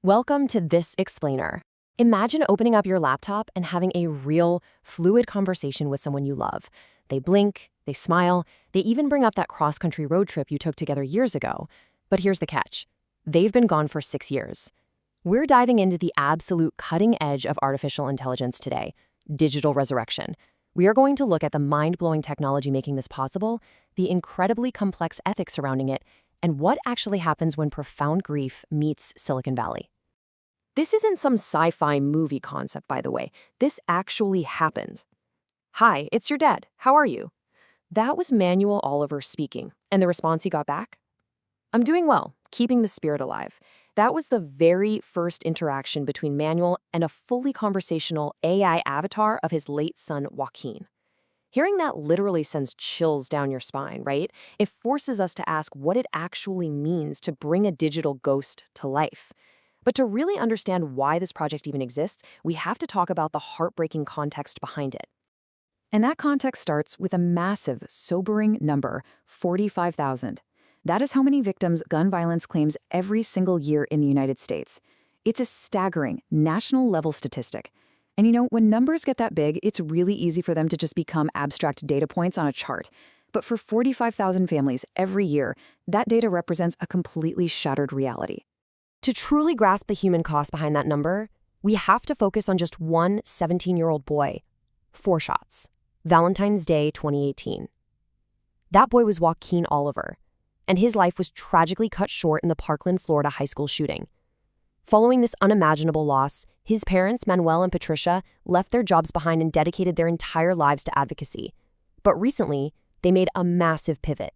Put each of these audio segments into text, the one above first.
Welcome to This Explainer. Imagine opening up your laptop and having a real, fluid conversation with someone you love. They blink, they smile, they even bring up that cross-country road trip you took together years ago. But here's the catch. They've been gone for 6 years. We're diving into the absolute cutting edge of artificial intelligence today, digital resurrection. We are going to look at the mind-blowing technology making this possible, the incredibly complex ethics surrounding it, and what actually happens when profound grief meets Silicon Valley. This isn't some sci-fi movie concept, by the way. This actually happened. Hi, it's your dad. How are you? That was Manuel Oliver speaking, and the response he got back? I'm doing well, keeping the spirit alive. That was the very first interaction between Manuel and a fully conversational AI avatar of his late son, Joaquin. Hearing that literally sends chills down your spine, right? It forces us to ask what it actually means to bring a digital ghost to life. But to really understand why this project even exists, we have to talk about the heartbreaking context behind it. And that context starts with a massive, sobering number, 45,000. That is how many victims gun violence claims every single year in the United States. It's a staggering, national-level statistic. And when numbers get that big, it's really easy for them to just become abstract data points on a chart. But for 45,000 families every year, that data represents a completely shattered reality. To truly grasp the human cost behind that number, we have to focus on just one 17-year-old boy. 4 shots. Valentine's Day 2018. That boy was Joaquin Oliver, and his life was tragically cut short in the Parkland, Florida high school shooting. Following this unimaginable loss, his parents, Manuel and Patricia, left their jobs behind and dedicated their entire lives to advocacy. But recently, they made a massive pivot.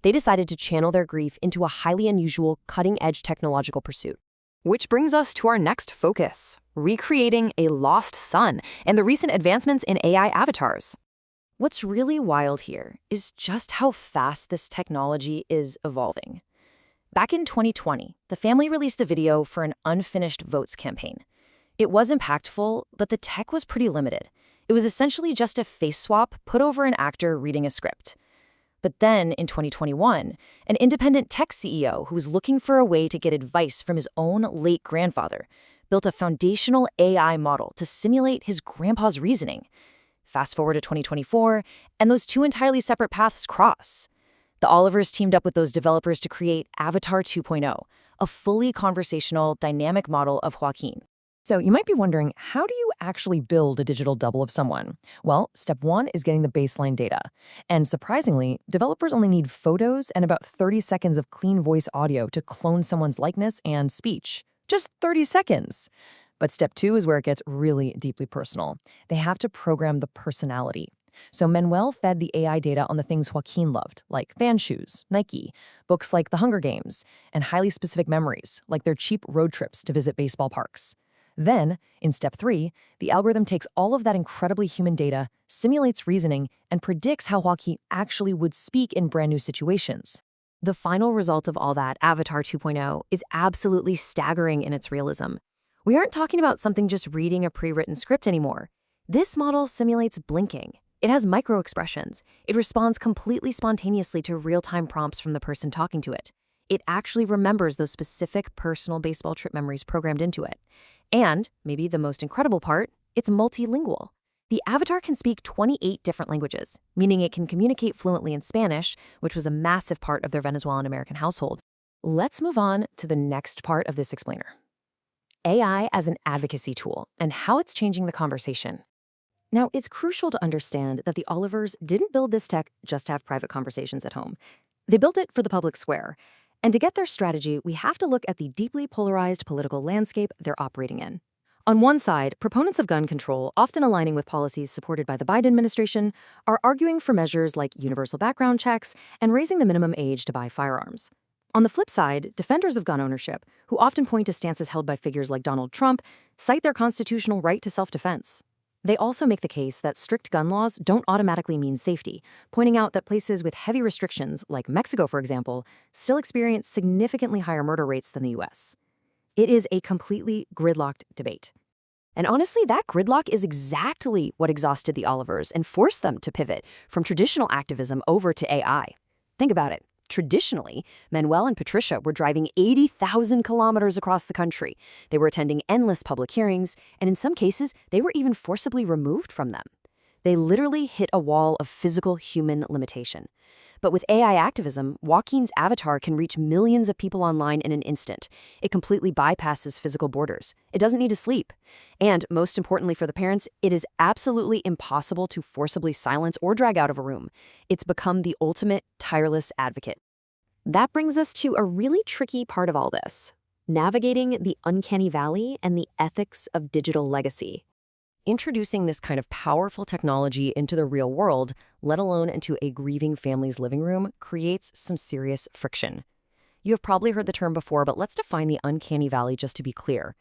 They decided to channel their grief into a highly unusual, cutting-edge technological pursuit. Which brings us to our next focus, recreating a lost son and the recent advancements in AI avatars. What's really wild here is just how fast this technology is evolving. Back in 2020, the family released the video for an unfinished votes campaign. It was impactful, but the tech was pretty limited. It was essentially just a face swap put over an actor reading a script. But then, in 2021, an independent tech CEO who was looking for a way to get advice from his own late grandfather built a foundational AI model to simulate his grandpa's reasoning. Fast forward to 2024, and those two entirely separate paths cross. The Olivers teamed up with those developers to create Avatar 2.0, a fully conversational, dynamic model of Joaquin. So you might be wondering, how do you actually build a digital double of someone? Well, step 1 is getting the baseline data. And surprisingly, developers only need photos and about 30 seconds of clean voice audio to clone someone's likeness and speech. Just 30 seconds. But step 2 is where it gets really deeply personal. They have to program the personality. So Manuel fed the AI data on the things Joaquin loved, like fan shoes, Nike, books like The Hunger Games, and highly specific memories, like their cheap road trips to visit baseball parks. Then, in step 3, the algorithm takes all of that incredibly human data, simulates reasoning, and predicts how Joaquin actually would speak in brand new situations. The final result of all that, Avatar 2.0, is absolutely staggering in its realism. We aren't talking about something just reading a pre-written script anymore. This model simulates blinking. It has micro-expressions. It responds completely spontaneously to real-time prompts from the person talking to it. It actually remembers those specific personal baseball trip memories programmed into it. And, maybe the most incredible part, it's multilingual. The avatar can speak 28 different languages, meaning it can communicate fluently in Spanish, which was a massive part of their Venezuelan-American household. Let's move on to the next part of this explainer. AI as an advocacy tool and how it's changing the conversation. Now, it's crucial to understand that the Olivers didn't build this tech just to have private conversations at home. They built it for the public square. And to get their strategy, we have to look at the deeply polarized political landscape they're operating in. On one side, proponents of gun control, often aligning with policies supported by the Biden administration, are arguing for measures like universal background checks and raising the minimum age to buy firearms. On the flip side, defenders of gun ownership, who often point to stances held by figures like Donald Trump, cite their constitutional right to self-defense. They also make the case that strict gun laws don't automatically mean safety, pointing out that places with heavy restrictions, like Mexico, for example, still experience significantly higher murder rates than the US. It is a completely gridlocked debate. And honestly, that gridlock is exactly what exhausted the Olivers and forced them to pivot from traditional activism over to AI. Think about it. Traditionally, Manuel and Patricia were driving 80,000 kilometers across the country. They were attending endless public hearings, and in some cases, they were even forcibly removed from them. They literally hit a wall of physical human limitation. But with AI activism, Joaquin's avatar can reach millions of people online in an instant. It completely bypasses physical borders. It doesn't need to sleep. And most importantly for the parents, it is absolutely impossible to forcibly silence or drag out of a room. It's become the ultimate tireless advocate. That brings us to a really tricky part of all this: navigating the uncanny valley and the ethics of digital legacy. Introducing this kind of powerful technology into the real world, let alone into a grieving family's living room, creates some serious friction. You have probably heard the term before, but let's define the uncanny valley just to be clear.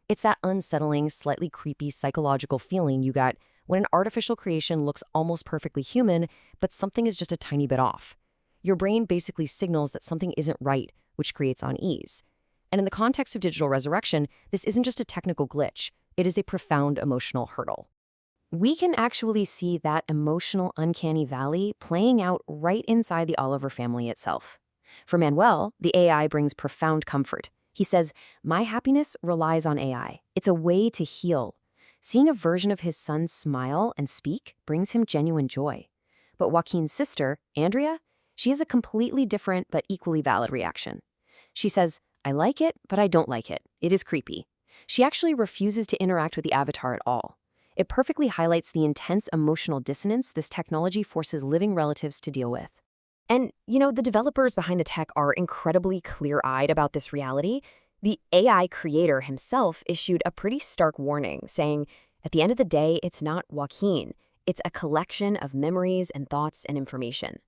It's that unsettling, slightly creepy psychological feeling you get when an artificial creation looks almost perfectly human, but something is just a tiny bit off. Your brain basically signals that something isn't right, which creates unease. And in the context of digital resurrection, this isn't just a technical glitch. It is a profound emotional hurdle. We can actually see that emotional uncanny valley playing out right inside the Oliver family itself. For Manuel, the AI brings profound comfort. He says, "My happiness relies on AI. It's a way to heal." Seeing a version of his son smile and speak brings him genuine joy. But Joaquin's sister, Andrea, she has a completely different but equally valid reaction. She says, "I like it, but I don't like it. It is creepy." She actually refuses to interact with the avatar at all. It perfectly highlights the intense emotional dissonance this technology forces living relatives to deal with. And, the developers behind the tech are incredibly clear-eyed about this reality. The AI creator himself issued a pretty stark warning, saying, at the end of the day, it's not Joaquin. It's a collection of memories and thoughts and information.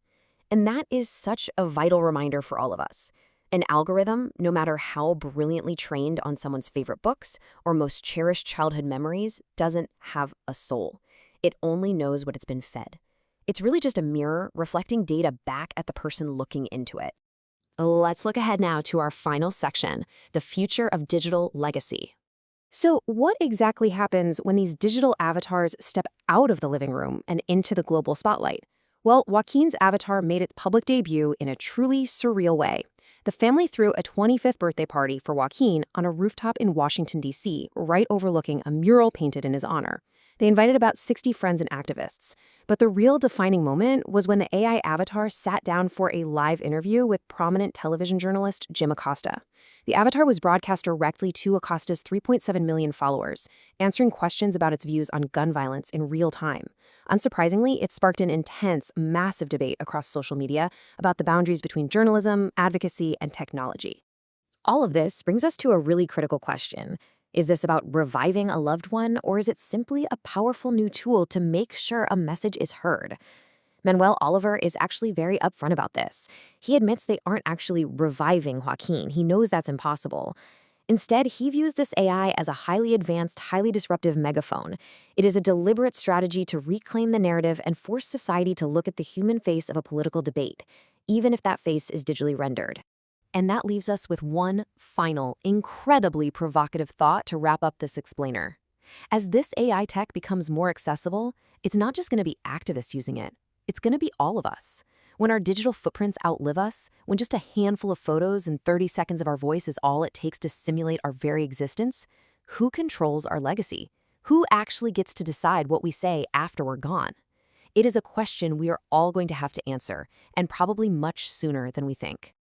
And that is such a vital reminder for all of us. An algorithm, no matter how brilliantly trained on someone's favorite books or most cherished childhood memories, doesn't have a soul. It only knows what it's been fed. It's really just a mirror reflecting data back at the person looking into it. Let's look ahead now to our final section, the future of digital legacy. So what exactly happens when these digital avatars step out of the living room and into the global spotlight? Well, Joaquin's avatar made its public debut in a truly surreal way. The family threw a 25th birthday party for Joaquin on a rooftop in Washington, D.C., right overlooking a mural painted in his honor. They invited about 60 friends and activists. But the real defining moment was when the AI avatar sat down for a live interview with prominent television journalist Jim Acosta. The avatar was broadcast directly to Acosta's 3.7 million followers, answering questions about its views on gun violence in real time. Unsurprisingly, it sparked an intense, massive debate across social media about the boundaries between journalism, advocacy, and technology. All of this brings us to a really critical question. Is this about reviving a loved one, or is it simply a powerful new tool to make sure a message is heard? Manuel Oliver is actually very upfront about this. He admits they aren't actually reviving Joaquin. He knows that's impossible. Instead, he views this AI as a highly advanced, highly disruptive megaphone. It is a deliberate strategy to reclaim the narrative and force society to look at the human face of a political debate, even if that face is digitally rendered. And that leaves us with one final, incredibly provocative thought to wrap up this explainer. As this AI tech becomes more accessible, it's not just going to be activists using it. It's going to be all of us. When our digital footprints outlive us, when just a handful of photos and 30 seconds of our voice is all it takes to simulate our very existence, who controls our legacy? Who actually gets to decide what we say after we're gone? It is a question we are all going to have to answer, and probably much sooner than we think.